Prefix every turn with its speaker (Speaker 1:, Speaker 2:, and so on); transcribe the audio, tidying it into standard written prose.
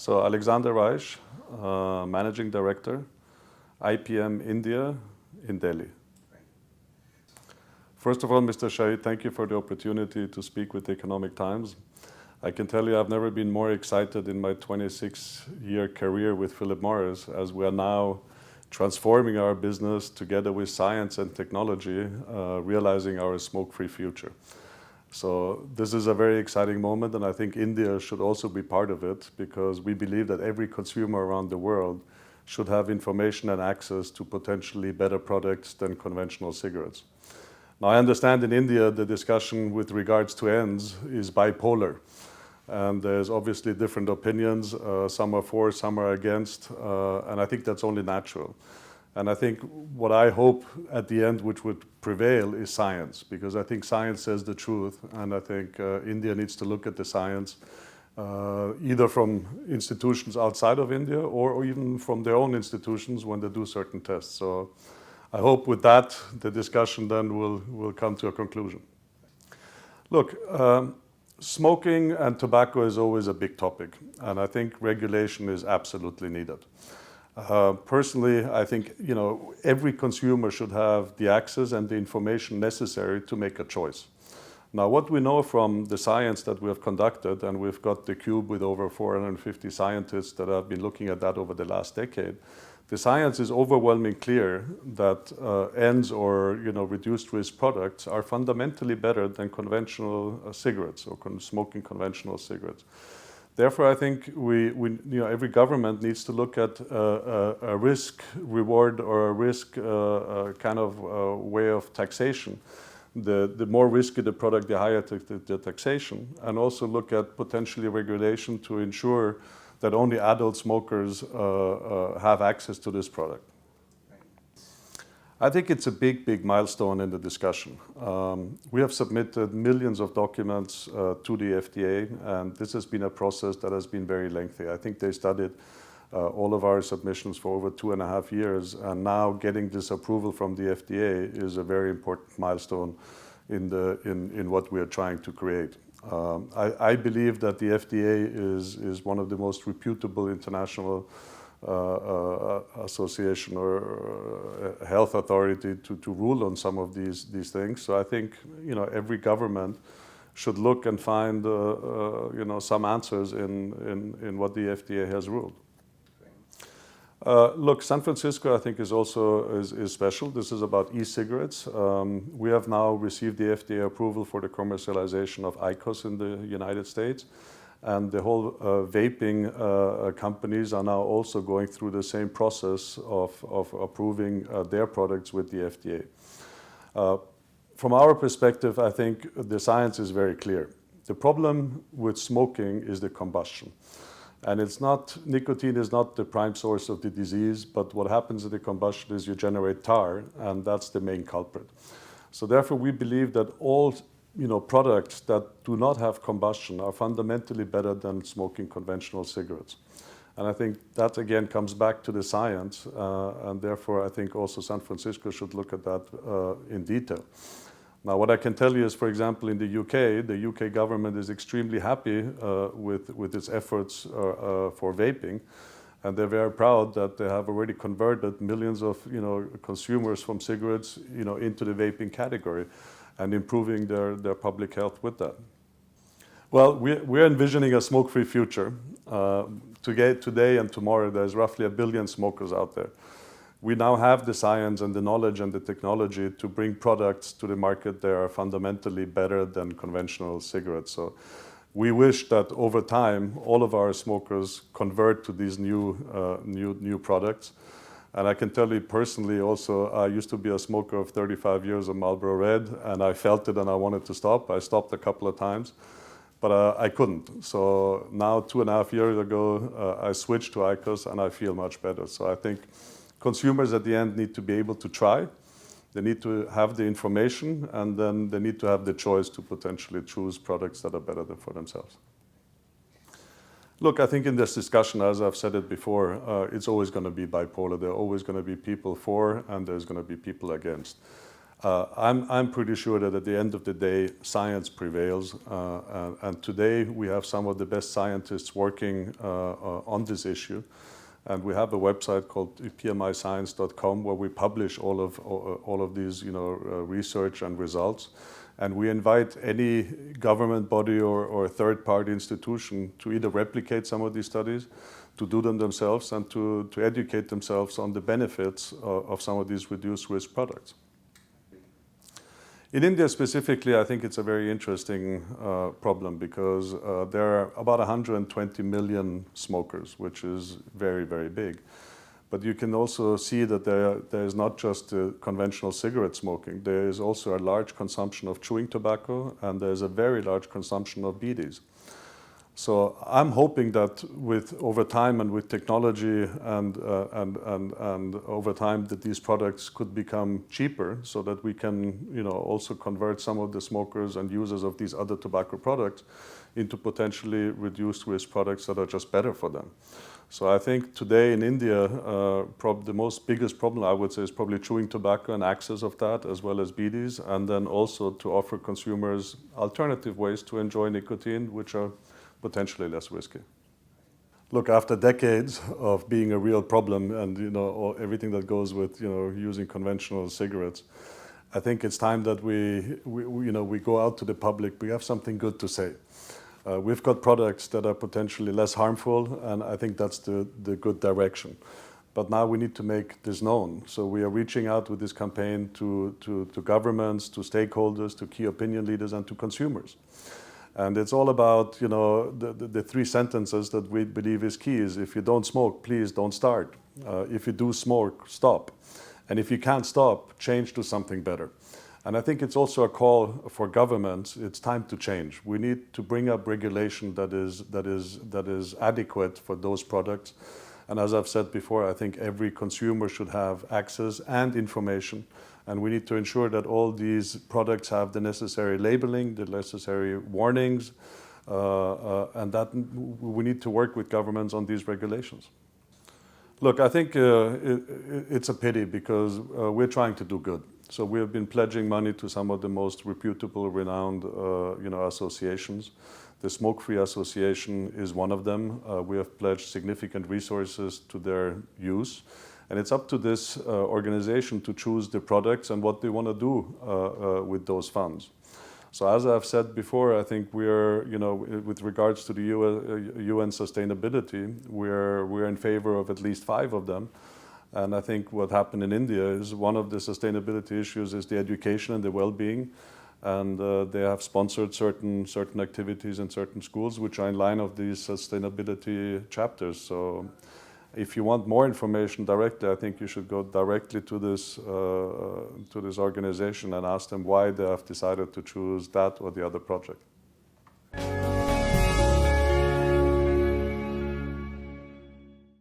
Speaker 1: So Alexander Reisch, Managing Director, IPM India in Delhi. First of all, Mr. Shahid, thank you for the opportunity to speak with the Economic Times. I can tell you I've never been more excited in my 26-year career with Philip Morris, as we are now transforming our business together with science and technology, realizing our smoke-free future. So this is a very exciting moment, and I think India should also be part of it, because we believe that every consumer around the world should have information and access to potentially better products than conventional cigarettes. Now, I understand in India the discussion with regards to ends is bipolar, and there's obviously different opinions. Some are for, some are against, and I think that's only natural. And I think what I hope at the end which would prevail is science, because I think science says the truth, and I think India needs to look at the science either from institutions outside of India or even from their own institutions when they do certain tests. So I hope with that the discussion then will come to a conclusion. Look, smoking and tobacco is always a big topic, and I think regulation is absolutely needed. Personally, I think every consumer should have the access and the information necessary to make a choice. Now, what we know from the science that we have conducted, and we've got the Cube with over 450 scientists that have been looking at that over the last decade, the science is overwhelmingly clear that ENDS or reduced risk products are fundamentally better than conventional cigarettes or smoking conventional cigarettes. Therefore, I think every government needs to look at a risk reward or a risk kind of way of taxation. The more risky the product, the higher the taxation, and also look at potentially regulation to ensure that only adult smokers have access to this product. I think it's a big, big milestone in the discussion. We have submitted millions of documents to the FDA, and this has been a process that has been very lengthy. I think they studied all of our submissions for over 2.5 years, and now getting this approval from the FDA is a very important milestone in what we are trying to create. I believe that the FDA is one of the most reputable international association or health authority to rule on some of these things. So I think every government should look and find some answers in what the FDA has ruled. Look, San Francisco I think is also special. This is about e-cigarettes. We have now received the FDA approval for the commercialization of IQOS in the United States. And the whole vaping companies are now also going through the same process of approving their products with the FDA. From our perspective, I think the science is very clear. The problem with smoking is the combustion. And nicotine is not the prime source of the disease, but what happens in the combustion is you generate tar, and that's the main culprit. So therefore, we believe that all products that do not have combustion are fundamentally better than smoking conventional cigarettes. And I think that again comes back to the science, and therefore I think also San Francisco should look at that in detail. Now, what I can tell you is, for example, in the UK government is extremely happy with its efforts for vaping, and they're very proud that they have already converted millions of consumers from cigarettes into the vaping category, and improving their public health with that. Well, we're envisioning a smoke-free future. Today and tomorrow, there's roughly 1 billion smokers out there. We now have the science and the knowledge and the technology to bring products to the market that are fundamentally better than conventional cigarettes. So we wish that over time, all of our smokers convert to these new products. And I can tell you personally also, I used to be a smoker of 35 years of Marlboro Red, and I felt it and I wanted to stop. I stopped a couple of times, but I couldn't. So now, 2.5 years ago, I switched to IQOS and I feel much better. So I think consumers at the end need to be able to try. They need to have the information, and then they need to have the choice to potentially choose products that are better for themselves. Look, I think in this discussion, as I've said it before, it's always going to be bipolar. There are always going to be people for, and there's going to be people against. I'm pretty sure that at the end of the day, science prevails. And today we have some of the best scientists working on this issue. And we have a website called pmiscience.com where we publish all of these, research and results. And we invite any government body or third-party institution to either replicate some of these studies, to do them themselves, and to educate themselves on the benefits of some of these reduced-risk products. In India specifically, I think it's a very interesting problem because there are about 120 million smokers, which is very, very big. But you can also see that there is not just conventional cigarette smoking. There is also a large consumption of chewing tobacco, and there's a very large consumption of bidis. So I'm hoping that over time and with technology and over time that these products could become cheaper, so that we can also convert some of the smokers and users of these other tobacco products into potentially reduced risk products that are just better for them. So I think today in India, the biggest problem I would say is probably chewing tobacco and access of that, as well as bidis, and then also to offer consumers alternative ways to enjoy nicotine, which are potentially less risky. Look, after decades of being a real problem and everything that goes with using conventional cigarettes, I think it's time that we go out to the public. We have something good to say. We've got products that are potentially less harmful, and I think that's the good direction. But now we need to make this known. So we are reaching out with this campaign to governments, to stakeholders, to key opinion leaders, and to consumers. And it's all about, the three sentences that we believe is key is: if you don't smoke, please don't start. If you do smoke, stop. And if you can't stop, change to something better. And I think it's also a call for governments. It's time to change. We need to bring up regulation that is adequate for those products. And as I've said before, I think every consumer should have access and information. And we need to ensure that all these products have the necessary labeling, the necessary warnings, and that we need to work with governments on these regulations. Look, I think it's a pity because we're trying to do good. So we have been pledging money to some of the most reputable, renowned, associations. The Smoke-Free Association is one of them. We have pledged significant resources to their use. And it's up to this organization to choose the products and what they want to do with those funds. So as I've said before, I think we're, with regards to the UN sustainability, we're in favor of at least 5 of them. And I think what happened in India is one of the sustainability issues is the education and the well-being. And they have sponsored certain activities in certain schools which are in line of these sustainability chapters. So if you want more information directly, I think you should go directly to this organization and ask them why they have decided to choose that or the other project.